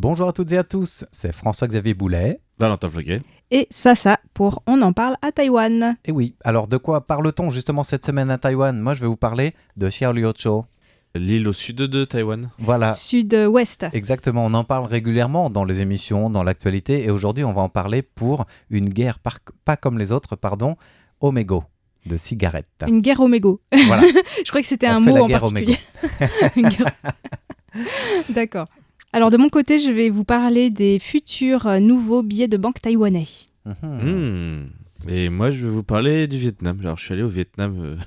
Bonjour à toutes et à tous, c'est François-Xavier Boulet. Valentin Floquet. Et ça, pour On en parle à Taïwan. Et oui, alors de quoi parle-t-on justement cette semaine à Taïwan ? Moi je vais vous parler de Xiaoliuqiu. L'île au sud de Taïwan. Voilà. Sud-ouest. Exactement, on en parle régulièrement dans les émissions, dans l'actualité, et aujourd'hui on va en parler pour une guerre pas comme les autres, au mégot de cigarettes. Une guerre au mégot. Voilà. Je crois que c'était On un fait mot la en guerre au particulier. Une guerre- D'accord. Alors de mon côté, je vais vous parler des futurs nouveaux billets de banque taïwanais. Et moi, je vais vous parler du Vietnam. Alors, je suis allé au Vietnam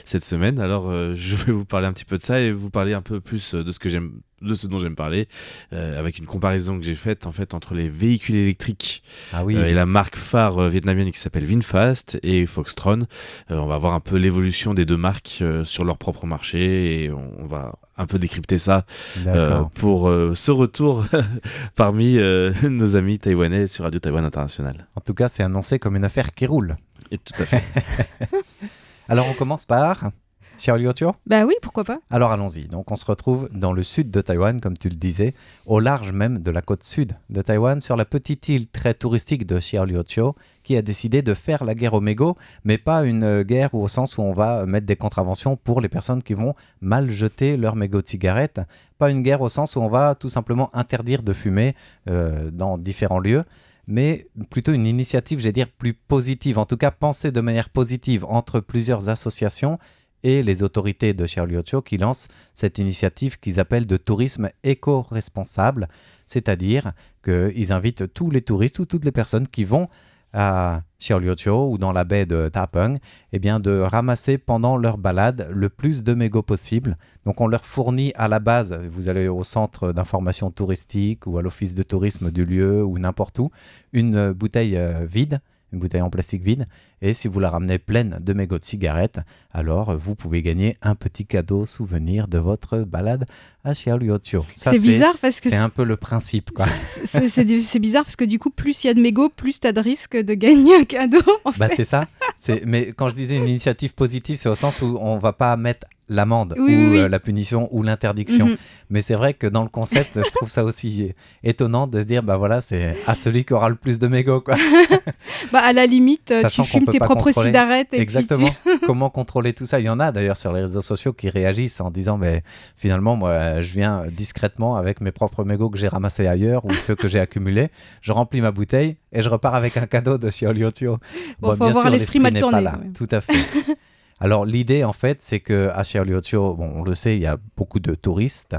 cette semaine. Alors, je vais vous parler un petit peu de ça et vous parler un peu plus de ce dont j'aime parler, avec une comparaison que j'ai faite en fait entre les véhicules électriques et la marque phare vietnamienne qui s'appelle VinFast et Foxtron. On va voir un peu l'évolution des deux marques sur leur propre marché et on va un peu décrypter ça pour ce retour parmi nos amis taïwanais sur Radio Taïwan International. En tout cas, c'est annoncé comme une affaire qui roule. Et tout à fait. Alors on commence par Xiaoliuqiu. Bah oui, pourquoi pas. Alors allons-y, donc on se retrouve dans le sud de Taïwan, comme tu le disais, au large même de la côte sud de Taïwan, sur la petite île très touristique de Xiaoliuqiu, qui a décidé de faire la guerre aux mégots, mais pas une guerre au sens où on va mettre des contraventions pour les personnes qui vont mal jeter leurs mégots de cigarettes, pas une guerre au sens où on va tout simplement interdire de fumer dans différents lieux, mais plutôt une initiative, j'allais dire, plus positive, en tout cas pensée de manière positive entre plusieurs associations et les autorités de Xiaoliuqiu qui lancent cette initiative qu'ils appellent de tourisme éco-responsable, c'est-à-dire qu'ils invitent tous les touristes ou toutes les personnes qui vont à Xiaoliuqiu ou dans la baie de Tapeng, de ramasser pendant leur balade le plus de mégots possible. Donc on leur fournit à la base, vous allez au centre d'information touristique ou à l'office de tourisme du lieu ou n'importe où, une bouteille vide, une bouteille en plastique vide, et si vous la ramenez pleine de mégots de cigarettes, alors vous pouvez gagner un petit cadeau souvenir de votre balade à Xiaoliuqiu. Ça, c'est bizarre parce que c'est un peu le principe, quoi. C'est bizarre parce que du coup, plus il y a de mégots, plus tu as de risque de gagner un cadeau. C'est ça. Mais quand je disais une initiative positive, c'est au sens où on ne va pas mettre l'amende la punition ou l'interdiction. Mais c'est vrai que dans le concept, je trouve ça aussi étonnant de se dire, c'est à celui qui aura le plus de mégots, quoi. À la limite, Sachant tu fumes tes propres cigarettes. Exactement. Comment contrôler tout ça ? Il y en a d'ailleurs sur les réseaux sociaux qui réagissent en disant, finalement, moi, je viens discrètement avec mes propres mégots que j'ai ramassés ailleurs ou ceux que j'ai accumulés. Je remplis ma bouteille et je repars avec un cadeau de Xiaoliuqiu. Faut avoir l'esprit mal tourné. Tout à fait. Alors l'idée en fait, c'est qu'à Xiaoliuqiu, on le sait, il y a beaucoup de touristes.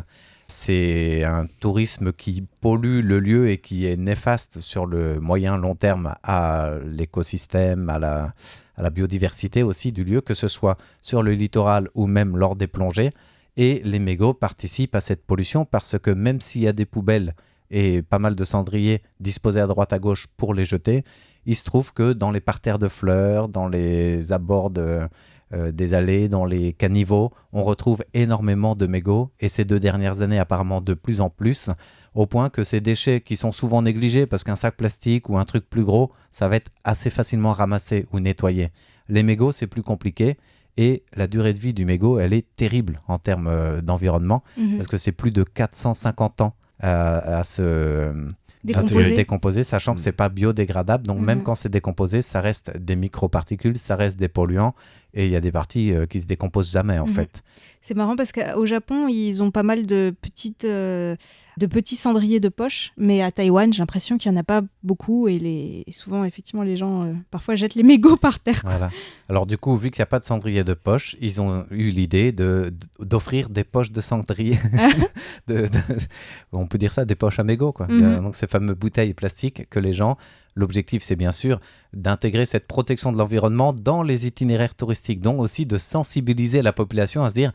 C'est un tourisme qui pollue le lieu et qui est néfaste sur le moyen long terme à l'écosystème, à la biodiversité aussi du lieu, que ce soit sur le littoral ou même lors des plongées. Et les mégots participent à cette pollution parce que même s'il y a des poubelles et pas mal de cendriers disposés à droite à gauche pour les jeter, il se trouve que dans les parterres de fleurs, dans les abords des allées, dans les caniveaux, on retrouve énormément de mégots et ces 2 dernières années apparemment de plus en plus, au point que ces déchets qui sont souvent négligés parce qu'un sac plastique ou un truc plus gros, ça va être assez facilement ramassé ou nettoyé. Les mégots, c'est plus compliqué et la durée de vie du mégot, elle est terrible en termes d'environnement parce que c'est plus de 450 ans à se décomposer, sachant que c'est pas biodégradable. Donc même quand c'est décomposé, ça reste des microparticules, ça reste des polluants et il y a des parties qui se décomposent jamais en fait. C'est marrant parce qu'au Japon, ils ont pas mal de petits cendriers de poche, mais à Taïwan, j'ai l'impression qu'il n'y en a pas beaucoup et souvent, effectivement, les gens parfois jettent les mégots par terre. Voilà. Alors du coup, vu qu'il n'y a pas de cendrier de poche, ils ont eu l'idée d'offrir des poches de cendrier. On peut dire ça, des poches à mégots, quoi. Donc ces fameuses bouteilles plastiques que les gens... L'objectif, c'est bien sûr d'intégrer cette protection de l'environnement dans les itinéraires touristiques, donc aussi de sensibiliser la population à se dire,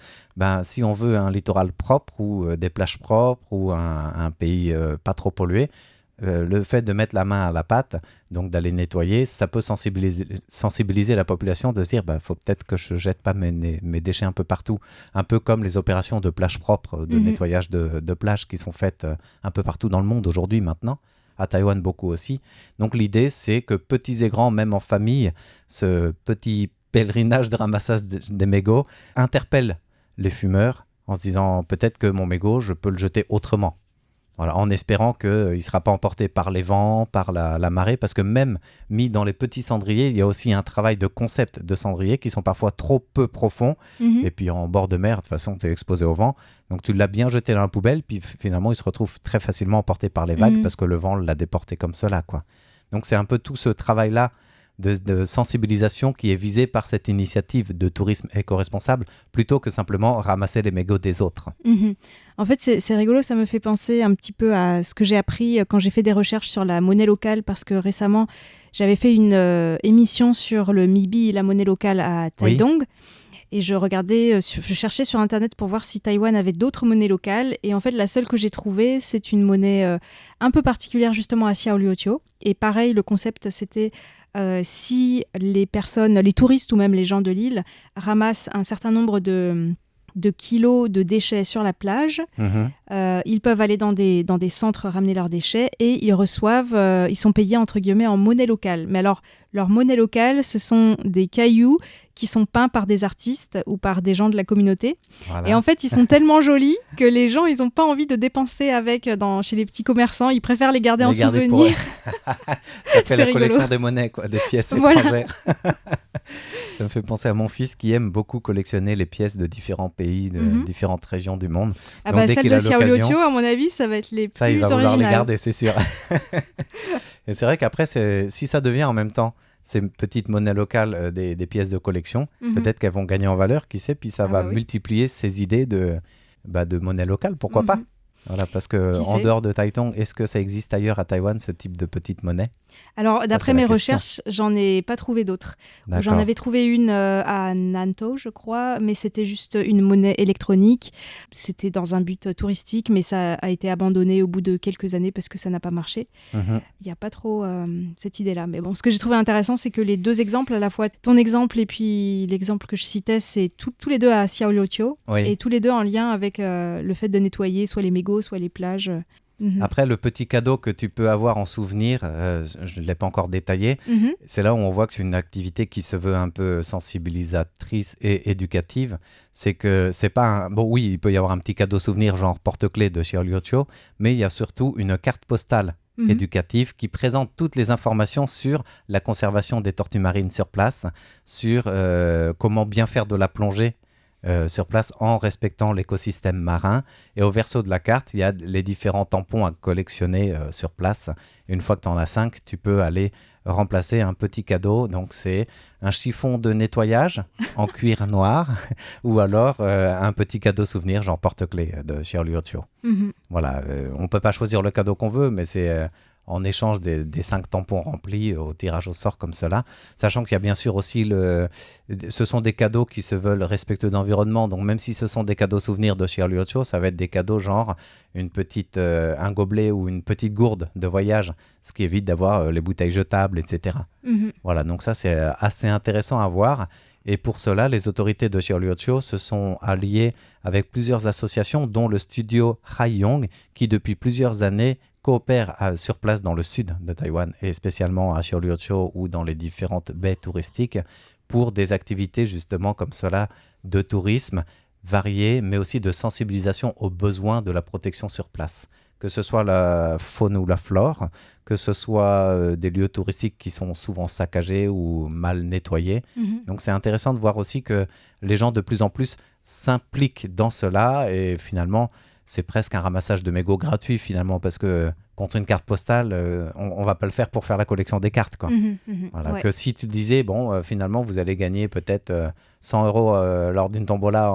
si on veut un littoral propre ou des plages propres ou un pays pas trop pollué, le fait de mettre la main à la pâte, donc d'aller nettoyer, ça peut sensibiliser la population de se dire, faut peut-être que je jette pas mes déchets un peu partout, un peu comme les opérations de plage propre, de nettoyage de plages qui sont faites un peu partout dans le monde aujourd'hui maintenant. À Taïwan, beaucoup aussi. Donc l'idée, c'est que petits et grands, même en famille, ce petit pèlerinage de ramassage des mégots interpelle les fumeurs en se disant peut-être que mon mégot, je peux le jeter autrement. Voilà, en espérant qu'il ne sera pas emporté par les vents, par la marée, parce que même mis dans les petits cendriers, il y a aussi un travail de concept de cendriers qui sont parfois trop peu profonds. Et puis en bord de mer, de toute façon, tu es exposé au vent. Donc tu l'as bien jeté dans la poubelle, puis finalement, il se retrouve très facilement emporté par les vagues parce que le vent l'a déporté comme cela, quoi. Donc c'est un peu tout ce travail-là de sensibilisation qui est visé par cette initiative de tourisme éco-responsable, plutôt que simplement ramasser les mégots des autres. En fait, c'est rigolo, ça me fait penser un petit peu à ce que j'ai appris quand j'ai fait des recherches sur la monnaie locale, parce que récemment, j'avais fait une émission sur le Mibi, la monnaie locale à Taidong. Oui. Et je cherchais sur Internet pour voir si Taïwan avait d'autres monnaies locales. Et en fait, la seule que j'ai trouvée, c'est une monnaie un peu particulière justement à Xiaoliuqiu. Et pareil, le concept, c'était si les personnes, les touristes ou même les gens de l'île ramassent un certain nombre de kilos de déchets sur la plage, ils peuvent aller dans des centres ramener leurs déchets et ils sont payés entre guillemets en monnaie locale. Mais alors, leur monnaie locale, ce sont des cailloux qui sont peints par des artistes ou par des gens de la communauté. Voilà. Et en fait, ils sont tellement jolis que les gens, ils n'ont pas envie de dépenser chez les petits commerçants. Ils préfèrent les garder en souvenir. Ça fait la collection des monnaies, quoi, des pièces étrangères. Ça me fait penser à mon fils qui aime beaucoup collectionner les pièces de différents pays, de différentes régions du monde. Donc, celle de Xiaoliuqiu, à mon avis, ça va être les plus originales. Il va vouloir les garder, c'est sûr. Et c'est vrai qu'après, si ça devient en même temps ces petites monnaies locales, des pièces de collection, peut-être qu'elles vont gagner en valeur, qui sait, puis ça va multiplier ces idées de monnaie locale, pourquoi pas. Voilà, parce qu'en dehors de Taitung, est-ce que ça existe ailleurs à Taïwan, ce type de petite monnaie ? Alors, d'après mes recherches, j'en ai pas trouvé d'autres. J'en avais trouvé une à Nantou, je crois, mais c'était juste une monnaie électronique. C'était dans un but touristique, mais ça a été abandonné au bout de quelques années parce que ça n'a pas marché. Il n'y a pas trop cette idée-là. Mais bon, ce que j'ai trouvé intéressant, c'est que les deux exemples, à la fois ton exemple et puis l'exemple que je citais, c'est tous les deux à Xiaoliuqiu, et tous les deux en lien avec le fait de nettoyer soit les mégots, soit les plages. Après, le petit cadeau que tu peux avoir en souvenir, je ne l'ai pas encore détaillé, c'est là où on voit que c'est une activité qui se veut un peu sensibilisatrice et éducative. C'est que c'est pas Bon, oui, il peut y avoir un petit cadeau souvenir genre porte-clés de Xiaoliuqiu, mais il y a surtout une carte postale éducative qui présente toutes les informations sur la conservation des tortues marines sur place, sur comment bien faire de la plongée sur place en respectant l'écosystème marin. Et au verso de la carte, il y a les différents tampons à collectionner sur place. Une fois que tu en as 5, tu peux aller remplacer un petit cadeau. Donc, c'est un chiffon de nettoyage en cuir noir ou alors un petit cadeau souvenir, genre porte-clés de Xiaoliuqiu. Voilà, on ne peut pas choisir le cadeau qu'on veut, mais c'est en échange des 5 tampons remplis au tirage au sort comme cela, sachant qu'il y a bien sûr aussi ce sont des cadeaux qui se veulent respectueux d'environnement, donc même si ce sont des cadeaux souvenirs de Xiaoliuqiu, ça va être des cadeaux genre un gobelet ou une petite gourde de voyage, ce qui évite d'avoir les bouteilles jetables, etc. Voilà, donc ça c'est assez intéressant à voir. Et pour cela, les autorités de Xiaoliuqiu se sont alliées avec plusieurs associations, dont le studio Haiyong, qui depuis plusieurs années coopère sur place dans le sud de Taïwan, et spécialement à Xiaoliuqiu ou dans les différentes baies touristiques, pour des activités justement comme cela de tourisme variées, mais aussi de sensibilisation aux besoins de la protection sur place. Que ce soit la faune ou la flore, que ce soit des lieux touristiques qui sont souvent saccagés ou mal nettoyés. Donc c'est intéressant de voir aussi que les gens de plus en plus s'impliquent dans cela, et finalement c'est presque un ramassage de mégots gratuit finalement, parce que contre une carte postale, on va pas le faire pour faire la collection des cartes, quoi. Voilà, ouais. Que si tu te disais, finalement vous allez gagner peut-être 100 € lors d'une tombola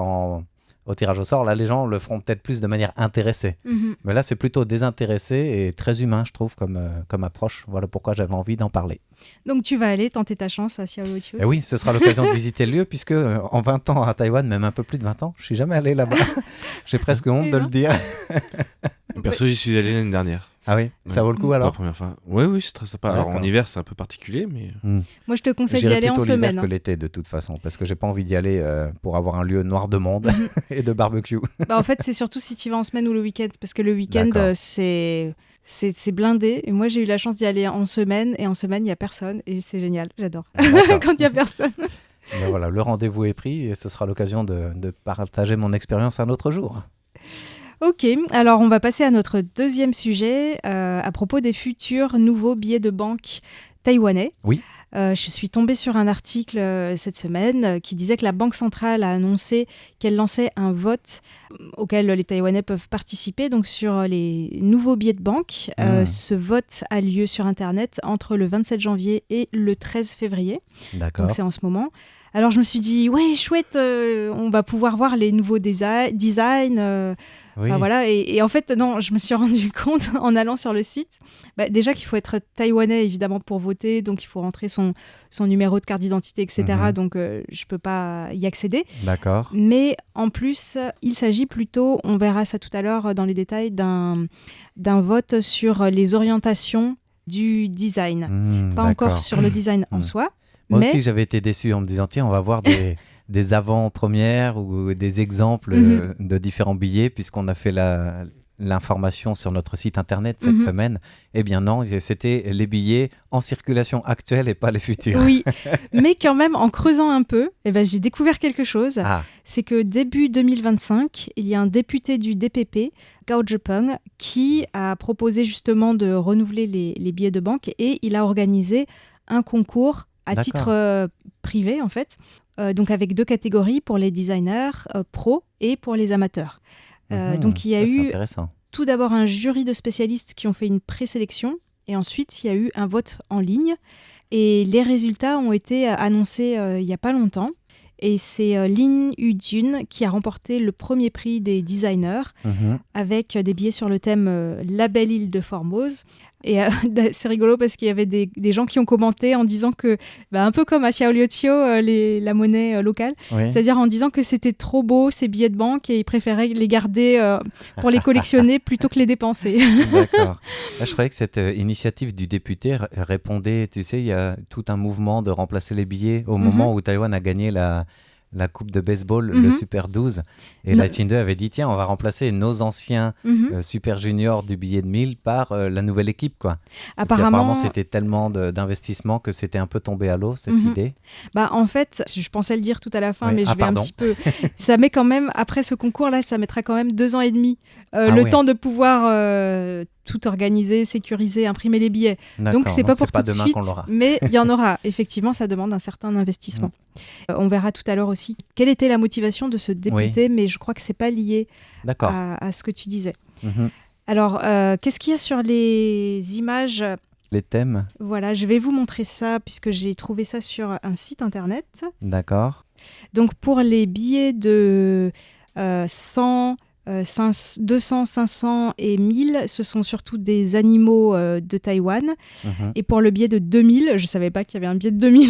au tirage au sort, là les gens le feront peut-être plus de manière intéressée. Mais là c'est plutôt désintéressé et très humain, je trouve, comme approche. Voilà pourquoi j'avais envie d'en parler. Donc tu vas aller tenter ta chance à Xiaoliuqiu. Et oui, ce sera l'occasion de visiter le lieu, puisque en 20 ans à Taïwan, même un peu plus de 20 ans, je suis jamais allé là-bas. J'ai presque honte de le dire. Perso, j'y suis allé l'année dernière. Ah oui, ça vaut le coup alors? La première fois. Oui, c'est très sympa. Alors en hiver, c'est un peu particulier, mais... Moi, je te conseille d'y aller en semaine. J'irai plutôt l'hiver que l'été, de toute façon, parce que j'ai pas envie d'y aller pour avoir un lieu noir de monde et de barbecue. En fait, c'est surtout si tu y vas en semaine ou le week-end, parce que le week-end, c'est blindé. Et moi, j'ai eu la chance d'y aller en semaine, et en semaine, il n'y a personne, et c'est génial, j'adore quand il n'y a personne. Mais voilà, le rendez-vous est pris, et ce sera l'occasion de partager mon expérience un autre jour. Ok, alors on va passer à notre deuxième sujet à propos des futurs nouveaux billets de banque taïwanais. Oui. Je suis tombée sur un article cette semaine qui disait que la Banque centrale a annoncé qu'elle lançait un vote auquel les Taïwanais peuvent participer, donc sur les nouveaux billets de banque. Ce vote a lieu sur Internet entre le 27 janvier et le 13 février. D'accord. Donc c'est en ce moment. Alors je me suis dit, ouais, chouette, on va pouvoir voir les nouveaux designs. Oui. Voilà. Et en fait, non, je me suis rendu compte en allant sur le site, déjà qu'il faut être taïwanais évidemment pour voter, donc il faut rentrer son numéro de carte d'identité, etc. Donc je ne peux pas y accéder. D'accord. Mais en plus, il s'agit plutôt, on verra ça tout à l'heure dans les détails, d'un vote sur les orientations du design. Pas encore sur le design en soi. Moi aussi, j'avais été déçu en me disant, tiens, on va voir des avant-premières ou des exemples de différents billets, puisqu'on a fait l'information sur notre site internet cette semaine. Eh bien non, c'était les billets en circulation actuelle et pas les futurs. Oui, mais quand même, en creusant un peu, j'ai découvert quelque chose. C'est que début 2025, il y a un député du DPP, Gao Zhepeng, qui a proposé justement de renouveler les billets de banque et il a organisé un concours à titre privé, en fait, donc avec 2 catégories pour les designers pros et pour les amateurs. Donc il y a eu tout d'abord un jury de spécialistes qui ont fait une présélection et ensuite il y a eu un vote en ligne et les résultats ont été annoncés il n'y a pas longtemps. Et c'est Lin Yu-jun qui a remporté le premier prix des designers avec des billets sur le thème La belle île de Formose. Et c'est rigolo parce qu'il y avait des gens qui ont commenté en disant que, un peu comme à Xiaoliuqiu, la monnaie locale, c'est-à-dire en disant que c'était trop beau ces billets de banque et ils préféraient les garder pour les collectionner plutôt que les dépenser. D'accord. Là, je croyais que cette initiative du député répondait, tu sais, il y a tout un mouvement de remplacer les billets au moment où Taïwan a gagné la coupe de baseball, le Super 12. Et la Chine 2 avait dit, tiens, on va remplacer nos anciens Super Juniors du billet de 1000 par la nouvelle équipe, quoi. Apparemment, c'était tellement d'investissement que c'était un peu tombé à l'eau, cette idée. En fait, je pensais le dire tout à la fin, mais je vais un petit peu... Ça met quand même, après ce concours-là, ça mettra quand même 2 ans et demi. Temps de pouvoir tout organiser, sécuriser, imprimer les billets. Donc, c'est pas pour tout de suite, mais il y en aura. Effectivement, ça demande un certain investissement. On verra tout à l'heure aussi quelle était la motivation de ce député, mais je crois que c'est pas lié à ce que tu disais. Alors, qu'est-ce qu'il y a sur les images ? Les thèmes. Voilà, je vais vous montrer ça puisque j'ai trouvé ça sur un site internet. D'accord. Donc, pour les billets de 100... 200, 500 et 1000, ce sont surtout des animaux de Taïwan. Et pour le billet de 2000, je ne savais pas qu'il y avait un billet de 2000.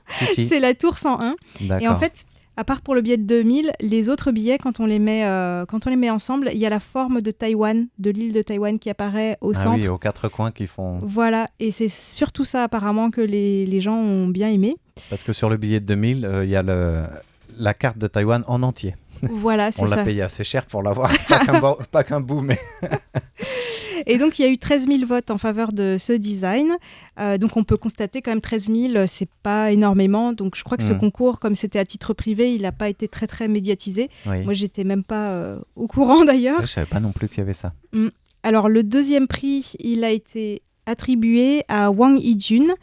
Si. C'est la tour 101. D'accord. Et en fait, à part pour le billet de 2000, les autres billets, quand on les met ensemble, il y a la forme de Taïwan, de l'île de Taïwan qui apparaît au centre. Oui, aux 4 coins qui font... Voilà, et c'est surtout ça apparemment que les gens ont bien aimé. Parce que sur le billet de 2000, il y a la carte de Taïwan en entier. Voilà, c'est ça. On l'a payé assez cher pour l'avoir, pas qu'un bout, mais... Et donc, il y a eu 13 000 votes en faveur de ce design. Donc, on peut constater quand même 13 000, c'est pas énormément. Donc, je crois que ce concours, comme c'était à titre privé, il n'a pas été très, très médiatisé. Moi, j'étais même pas au courant d'ailleurs. Je savais pas non plus qu'il y avait ça. Alors, le deuxième prix, il a été attribué à Wang Yijun.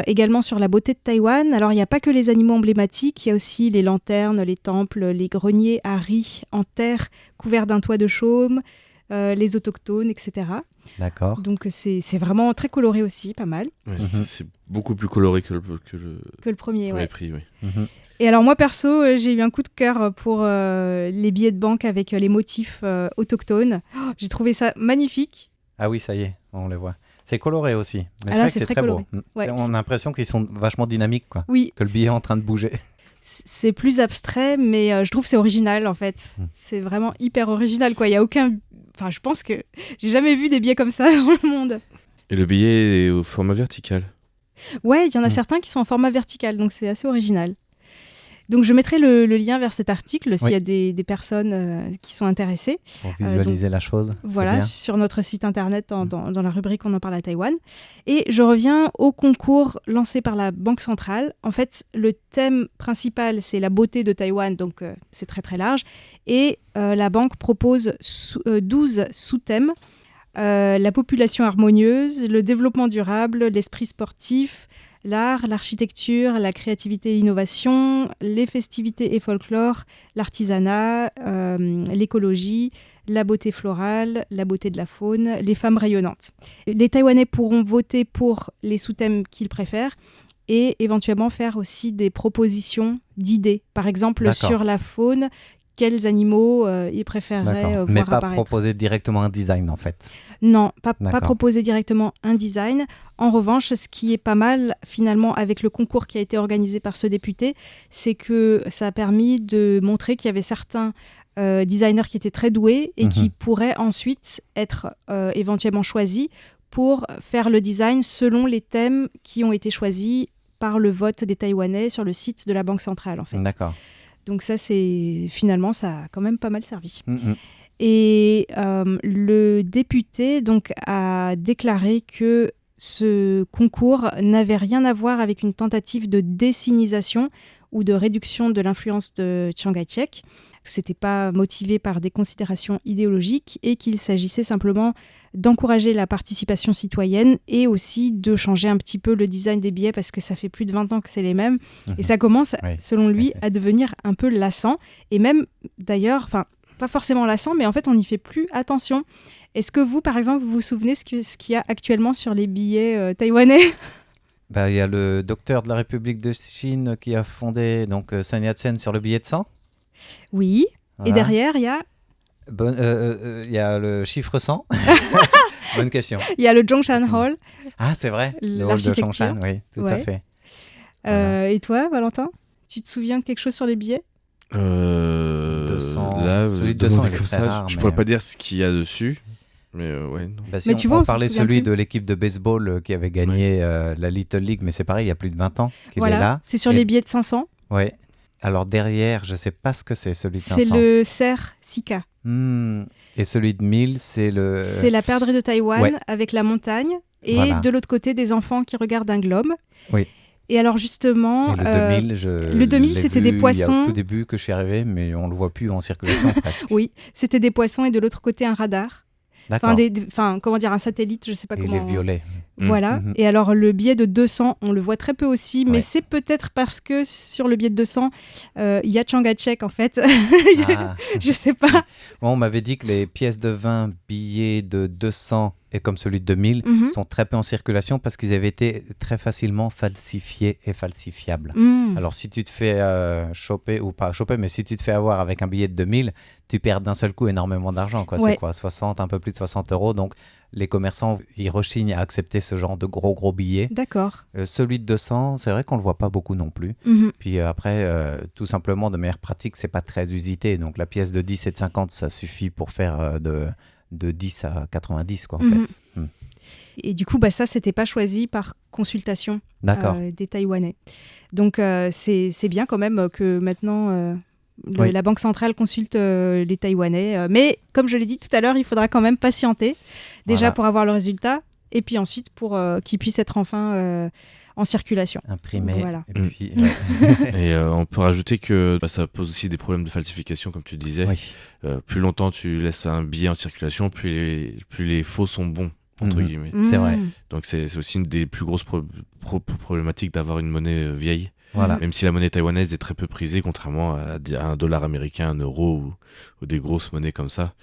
Également sur la beauté de Taïwan. Alors, il n'y a pas que les animaux emblématiques, il y a aussi les lanternes, les temples, les greniers à riz en terre couverts d'un toit de chaume, les autochtones, etc. D'accord. Donc, c'est vraiment très coloré aussi, pas mal. Ouais, c'est beaucoup plus coloré que le premier prix, oui. Et alors, moi, perso, j'ai eu un coup de cœur pour les billets de banque avec les motifs autochtones. J'ai trouvé ça magnifique. Ah oui, ça y est, on les voit. C'est coloré aussi. Mais là, c'est vrai que c'est très beau. Ouais. On a l'impression qu'ils sont vachement dynamiques, quoi. Oui. Que le billet est en train de bouger. C'est plus abstrait, mais je trouve que c'est original, en fait. C'est vraiment hyper original, quoi. Il y a aucun... Enfin, je pense que j'ai jamais vu des billets comme ça dans le monde. Et le billet est au format vertical. Ouais, il y en a certains qui sont en format vertical, donc c'est assez original. Donc, je mettrai le lien vers cet article s'il y a des personnes qui sont intéressées. Pour visualiser la chose. Voilà, sur notre site internet, dans la rubrique On en parle à Taïwan. Et je reviens au concours lancé par la Banque centrale. En fait, le thème principal, c'est la beauté de Taïwan, donc c'est très très large. Et la banque propose 12 sous-thèmes. La population harmonieuse, le développement durable, l'esprit sportif, l'art, l'architecture, la créativité et l'innovation, les festivités et folklore, l'artisanat, l'écologie, la beauté florale, la beauté de la faune, les femmes rayonnantes. Les Taïwanais pourront voter pour les sous-thèmes qu'ils préfèrent et éventuellement faire aussi des propositions d'idées. Par exemple, sur la faune, quels animaux ils préféreraient voir mais pas apparaître. proposer directement un design, en fait. Non, pas proposer directement un design. En revanche, ce qui est pas mal, finalement, avec le concours qui a été organisé par ce député, c'est que ça a permis de montrer qu'il y avait certains designers qui étaient très doués et qui pourraient ensuite être éventuellement choisis pour faire le design selon les thèmes qui ont été choisis par le vote des Taïwanais sur le site de la Banque centrale, en fait. D'accord. Donc ça, finalement, ça a quand même pas mal servi. Et le député donc, a déclaré que ce concours n'avait rien à voir avec une tentative de désinisation ou de réduction de l'influence de Chiang Kai-shek. Ce n'était pas motivé par des considérations idéologiques et qu'il s'agissait simplement d'encourager la participation citoyenne et aussi de changer un petit peu le design des billets parce que ça fait plus de 20 ans que c'est les mêmes. Et ça commence, selon lui, à devenir un peu lassant. Et même, d'ailleurs, pas forcément lassant, mais en fait, on n'y fait plus attention. Est-ce que vous, par exemple, vous vous souvenez ce qu'il y a actuellement sur les billets taïwanais ? Il y a le docteur de la République de Chine qui a fondé Sun Yat-sen sur le billet de 100. Oui. Voilà. Et derrière, il y a... Il y a le chiffre 100. Bonne question. Il y a le Zhongshan Hall. Ah, c'est vrai. Le hall de Zhongshan, oui, tout à fait. Voilà. Et toi, Valentin, tu te souviens de quelque chose sur les billets 200. Là, celui de 200 comme ça, rare, je pourrais pas dire ce qu'il y a dessus. Mais ouais. Non. Si mais on parlait celui de l'équipe de baseball qui avait gagné la Little League, mais c'est pareil, il y a plus de 20 ans qu'il est là. C'est sur les billets de 500. Oui. Alors derrière, je ne sais pas ce que c'est celui de 500. C'est le cerf Sika. Et celui de 1000, c'est le... C'est la perdrix de Taïwan avec la montagne et de l'autre côté des enfants qui regardent un globe. Oui. Et alors justement, le 2000, c'était des poissons. Il y a au tout début que je suis arrivé, mais on le voit plus en circulation presque. Oui, c'était des poissons et de l'autre côté un radar. D'accord. Comment dire, un satellite, je sais pas comment. Il est violet. Voilà. Et alors le billet de 200, on le voit très peu aussi, mais c'est peut-être parce que sur le billet de 200, il y a Chiang Kai-shek en fait. Je sais pas. Bon, on m'avait dit que les pièces de 20 billets de 200 et comme celui de 2000 sont très peu en circulation parce qu'ils avaient été très facilement falsifiés et falsifiables. Alors si tu te fais choper, ou pas choper, mais si tu te fais avoir avec un billet de 2000, tu perds d'un seul coup énormément d'argent. C'est quoi, 60, un peu plus de 60 €. Donc les commerçants, ils rechignent à accepter ce genre de gros billets. D'accord. Celui de 200, c'est vrai qu'on ne le voit pas beaucoup non plus. Puis après, tout simplement, de manière pratique, c'est pas très usité. Donc la pièce de 10 et de 50, ça suffit pour faire de 10 à 90, quoi, en fait. Et du coup, ça, c'était pas choisi par consultation des Taïwanais. Donc, c'est bien quand même que maintenant, la Banque centrale consulte les Taïwanais. Mais comme je l'ai dit tout à l'heure, il faudra quand même patienter, déjà pour avoir le résultat, et puis ensuite pour qu'il puisse être enfin en circulation. Imprimé. Voilà. Et puis, et on peut rajouter que ça pose aussi des problèmes de falsification, comme tu disais. Plus longtemps tu laisses un billet en circulation, plus les faux sont bons, entre guillemets. C'est vrai. Donc c'est aussi une des plus grosses problématiques d'avoir une monnaie vieille. Voilà. Même si la monnaie taïwanaise est très peu prisée, contrairement à un dollar américain, un euro ou des grosses monnaies comme ça,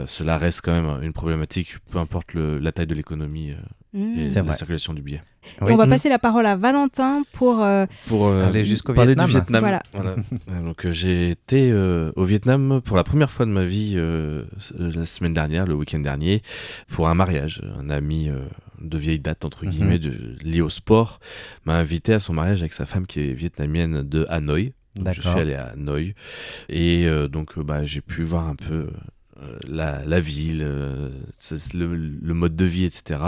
cela reste quand même une problématique, peu importe la taille de l'économie et la circulation du billet. Et on va passer la parole à Valentin pour aller jusqu'au parler Vietnam. Du Vietnam. Voilà. Donc j'ai été au Vietnam pour la première fois de ma vie la semaine dernière, le week-end dernier, pour un mariage. Un ami de vieille date, entre guillemets, lié au sport, m'a invité à son mariage avec sa femme qui est vietnamienne de Hanoï. Donc, je suis allé à Hanoï et donc j'ai pu voir un peu la ville, le mode de vie, etc.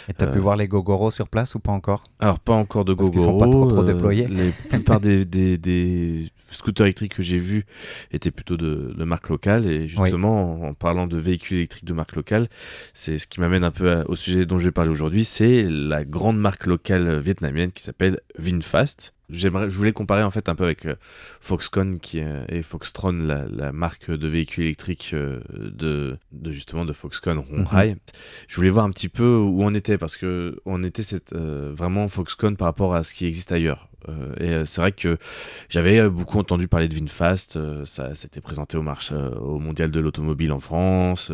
Et t'as pu voir les Gogoro sur place ou pas encore? Alors, pas encore de Parce qu'ils Gogoro. sont pas trop déployés. La plupart des scooters électriques que j'ai vus étaient plutôt de marque locale. Et justement, en parlant de véhicules électriques de marque locale, c'est ce qui m'amène un peu au sujet dont je vais parler aujourd'hui. C'est la grande marque locale vietnamienne qui s'appelle VinFast. Je voulais comparer en fait un peu avec Foxconn et Foxtron, la marque de véhicules électriques de Foxconn, Honghai. Je voulais voir un petit peu où on était, parce que on était vraiment Foxconn par rapport à ce qui existe ailleurs. Et c'est vrai que j'avais beaucoup entendu parler de VinFast, ça s'était présenté au mondial de l'automobile en France,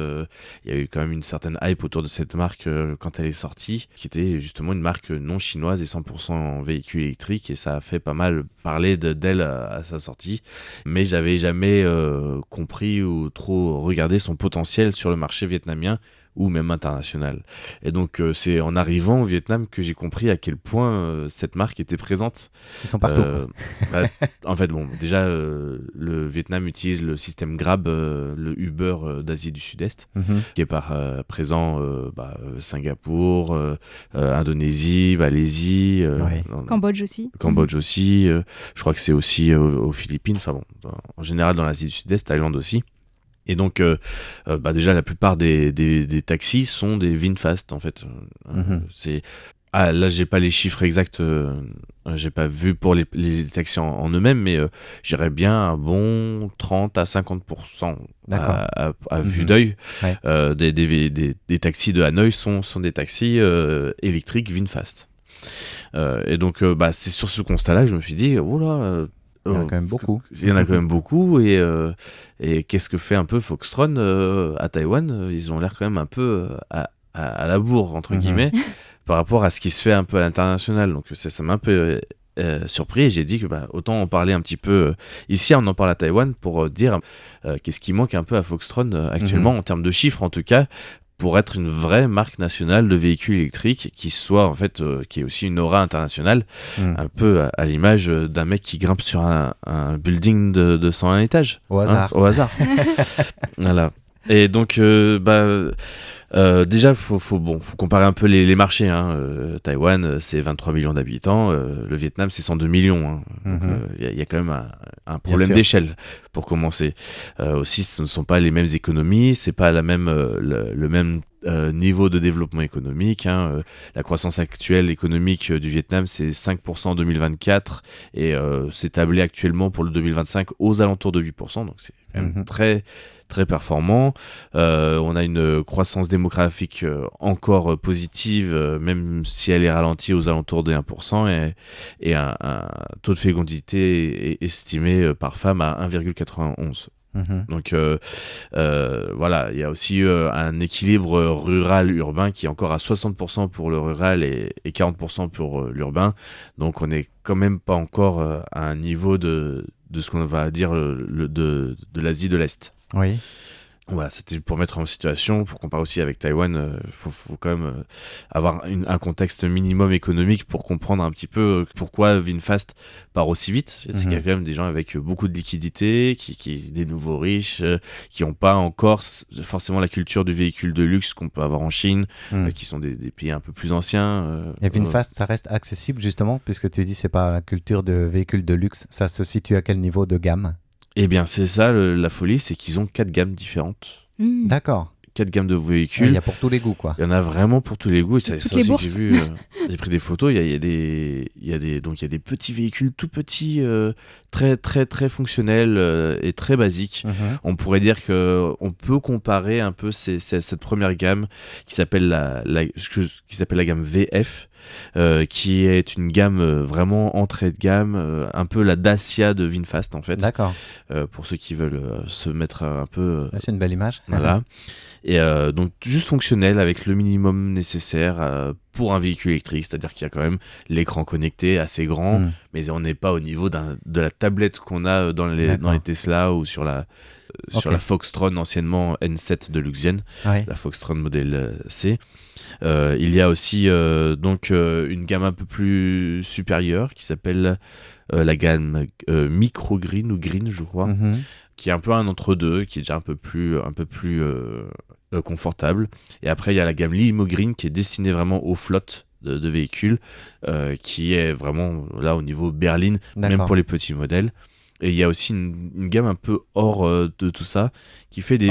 il y a eu quand même une certaine hype autour de cette marque quand elle est sortie, qui était justement une marque non chinoise et 100% en véhicule électrique, et ça a fait pas mal parler d'elle à sa sortie, mais j'avais jamais compris ou trop regardé son potentiel sur le marché vietnamien ou même international. Et donc c'est en arrivant au Vietnam que j'ai compris à quel point cette marque était présente. Ils sont partout. En fait, bon, déjà le Vietnam utilise le système Grab, le Uber d'Asie du Sud-Est, qui est présent Singapour, Indonésie, Malaisie, Cambodge aussi. Cambodge aussi, je crois que c'est aussi aux Philippines, enfin bon, en général dans l'Asie du Sud-Est, Thaïlande aussi. Et donc, déjà, la plupart des taxis sont des VinFast, en fait. Là, j'ai pas les chiffres exacts, j'ai pas vu pour les taxis en eux-mêmes, mais j'irais bien un bon 30 à 50% à vue d'œil. Ouais. Des taxis de Hanoï sont des taxis électriques VinFast. Et donc, c'est sur ce constat-là que je me suis dit, oh là... Il y en a quand même beaucoup. Il y en a quand même beaucoup, et qu'est-ce que fait un peu Foxtron à Taïwan? Ils ont l'air quand même un peu à la bourre, entre guillemets, par rapport à ce qui se fait un peu à l'international. Donc ça m'a un peu surpris, et j'ai dit que autant en parler un petit peu ici, on en parle à Taïwan, pour dire qu'est-ce qui manque un peu à Foxtron actuellement, en termes de chiffres en tout cas, pour être une vraie marque nationale de véhicules électriques qui soit en fait qui ait aussi une aura internationale, un peu à l'image d'un mec qui grimpe sur un building de 101 étages au hasard. Au hasard. Voilà. Et donc déjà faut comparer un peu les marchés, Taïwan c'est 23 millions d'habitants, le Vietnam c'est 102 millions, donc il y a quand même un problème d'échelle pour commencer. Aussi, ce ne sont pas les mêmes économies, c'est pas le même niveau de développement économique. La croissance actuelle économique du Vietnam, c'est 5% en 2024, et c'est tablé actuellement pour le 2025 aux alentours de 8%, donc c'est quand même très très performant. On a une croissance démographique encore positive, même si elle est ralentie aux alentours de 1%, et un taux de fécondité estimé par femme à 1,91. Donc voilà, il y a aussi un équilibre rural-urbain qui est encore à 60% pour le rural et 40% pour l'urbain. Donc on n'est quand même pas encore à un niveau de ce qu'on va dire de l'Asie de l'Est. Oui. Voilà, c'était pour mettre en situation, pour comparer aussi avec Taïwan, faut quand même avoir un contexte minimum économique pour comprendre un petit peu pourquoi VinFast part aussi vite. C'est qu'il y a quand même des gens avec beaucoup de liquidités, des nouveaux riches, qui n'ont pas encore forcément la culture du véhicule de luxe qu'on peut avoir en Chine, qui sont des pays un peu plus anciens. Et VinFast, ça reste accessible justement, puisque tu dis c'est pas la culture de véhicule de luxe. Ça se situe à quel niveau de gamme? Eh bien, c'est ça la folie, c'est qu'ils ont 4 gammes différentes. D'accord. 4 gammes de véhicules. Il y a pour tous les goûts, quoi. Il y en a vraiment pour tous les goûts. C'est ça aussi que j'ai vu. J'ai pris des photos. Il y a des petits véhicules tout petits, très très très fonctionnels et très basiques. On pourrait dire qu'on peut comparer un peu cette première gamme qui s'appelle la gamme VF. Qui est une gamme vraiment entrée de gamme, un peu la Dacia de VinFast en fait. D'accord. Pour ceux qui veulent se mettre un peu. C'est une belle image. Voilà. Et donc juste fonctionnel avec le minimum nécessaire pour un véhicule électrique, c'est-à-dire qu'il y a quand même l'écran connecté assez grand, mais on n'est pas au niveau de la tablette qu'on a dans les Tesla ou sur la Foxtron, anciennement N7 de Luxian, la Foxtron modèle C. Il y a aussi une gamme un peu plus supérieure qui s'appelle la gamme Micro Green ou Green, je crois, qui est un peu un entre-deux, qui est déjà un peu plus confortable. Et après, il y a la gamme Limo Green qui est destinée vraiment aux flottes de véhicules, qui est vraiment là au niveau berline, même pour les petits modèles. Et il y a aussi une gamme un peu hors de tout ça, qui fait des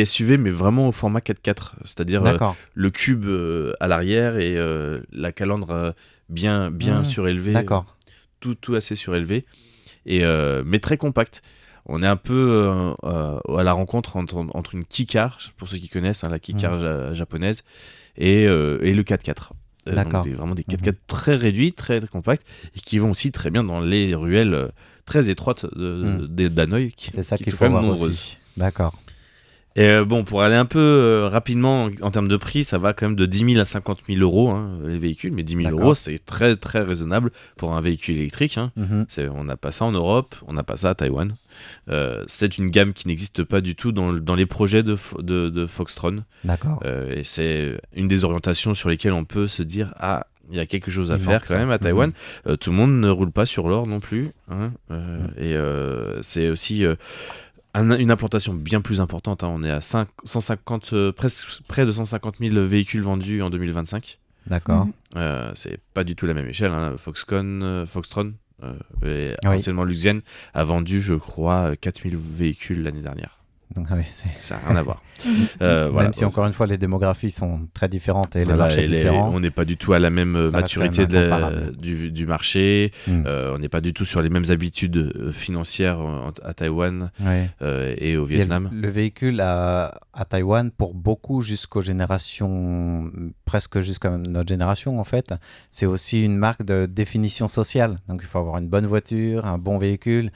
SUV, mais vraiment au format 4x4, c'est-à-dire le cube à l'arrière et la calandre bien surélevée, tout assez surélevé, mais très compact. On est un peu à la rencontre entre une kei-car, pour ceux qui connaissent, la kei-car japonaise, et le 4x4. Donc vraiment des 4x4 très réduits, très, très compacts, et qui vont aussi très bien dans les ruelles très étroites d'Hanoï, qui sont quand même nombreuses. Aussi. D'accord. Et bon, pour aller un peu rapidement en termes de prix, ça va quand même de 10 000 à 50 000 euros, les véhicules, mais 10 000 euros, c'est très très raisonnable pour un véhicule électrique. On n'a pas ça en Europe, on n'a pas ça à Taïwan. C'est une gamme qui n'existe pas du tout dans les projets de Foxtron. D'accord. Et c'est une des orientations sur lesquelles on peut se dire il y a quelque chose à faire quand même à Taïwan. Tout le monde ne roule pas sur l'or non plus. Et c'est aussi une implantation bien plus importante. On est à 150, près de 150 000 véhicules vendus en 2025. D'accord. C'est pas du tout la même échelle. Foxtron, anciennement Luxian, a vendu, je crois, 4000 véhicules l'année dernière. Donc, ça n'a rien à voir. Même si, encore une fois, les démographies sont très différentes et les marchés différents. On n'est pas du tout à la même maturité du marché. On n'est pas du tout sur les mêmes habitudes financières à Taïwan et au Vietnam. Le véhicule à Taïwan, pour beaucoup, presque jusqu'à notre génération, en fait, c'est aussi une marque de définition sociale. Donc, il faut avoir une bonne voiture, un bon véhicule.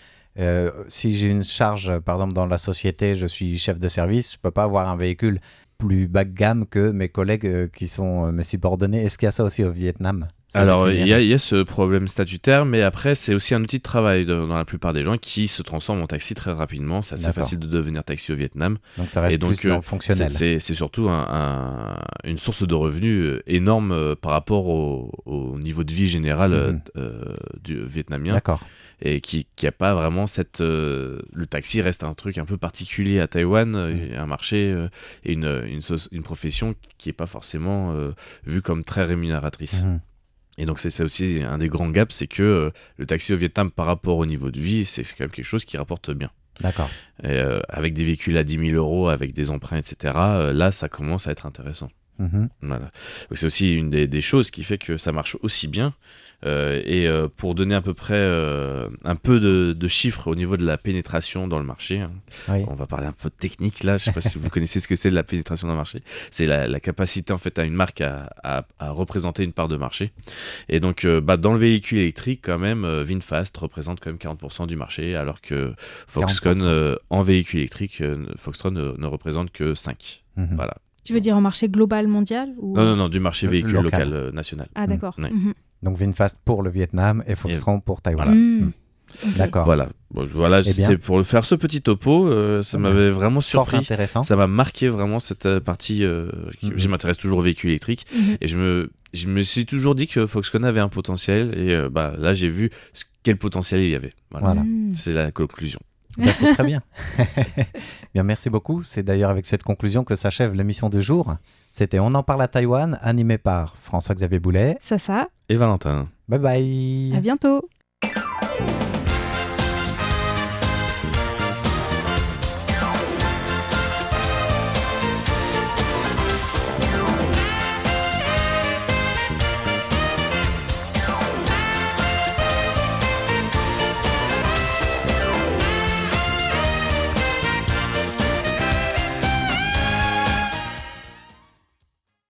Si j'ai une charge, par exemple dans la société, je suis chef de service, je ne peux pas avoir un véhicule plus bas de gamme que mes collègues qui sont mes subordonnés. Est-ce qu'il y a ça aussi au Vietnam ? Alors, il y a ce problème statutaire, mais après, c'est aussi un outil de travail dans la plupart des gens qui se transforment en taxi très rapidement. C'est assez facile de devenir taxi au Vietnam. Donc, ça reste plus dans le fonctionnel. C'est surtout une source de revenus énorme par rapport au niveau de vie général du vietnamien. D'accord. Et qui a pas vraiment le taxi reste un truc un peu particulier à Taïwan, un marché et une profession qui est pas forcément vue comme très rémunératrice. Et donc c'est aussi un des grands gaps, c'est que le taxi au Vietnam par rapport au niveau de vie, c'est quand même quelque chose qui rapporte bien. D'accord. Et avec des véhicules à 10 000 euros, avec des emprunts, etc., là ça commence à être intéressant. Voilà. Donc c'est aussi une des choses qui fait que ça marche aussi bien. Pour donner à peu près un peu de chiffres au niveau de la pénétration dans le marché, on va parler un peu de technique là, je ne sais pas si vous connaissez ce que c'est de la pénétration dans le marché. C'est la capacité en fait à une marque à représenter une part de marché. Et donc dans le véhicule électrique quand même, VinFast représente quand même 40% du marché, alors que Foxconn en véhicule électrique, Foxtron ne représente que 5%. Voilà. Tu veux dire en marché global, mondial ou... Non, du marché véhicule local national. Ah d'accord. Donc VinFast pour le Vietnam et Foxtron pour Taïwan. Voilà. Okay. D'accord. Voilà, c'était pour faire ce petit topo. Ça m'avait vraiment surpris. Fort intéressant. Ça m'a marqué vraiment cette partie. Je m'intéresse toujours aux véhicules électriques et je me suis toujours dit que Foxconn avait un potentiel et là j'ai vu quel potentiel il y avait. Voilà. C'est la conclusion. C'est très bien. Bien, merci beaucoup. C'est d'ailleurs avec cette conclusion que s'achève l'émission du jour. C'était On en parle à Taïwan, animé par François-Xavier Boulet, Sasa et Valentin. Bye bye. À bientôt.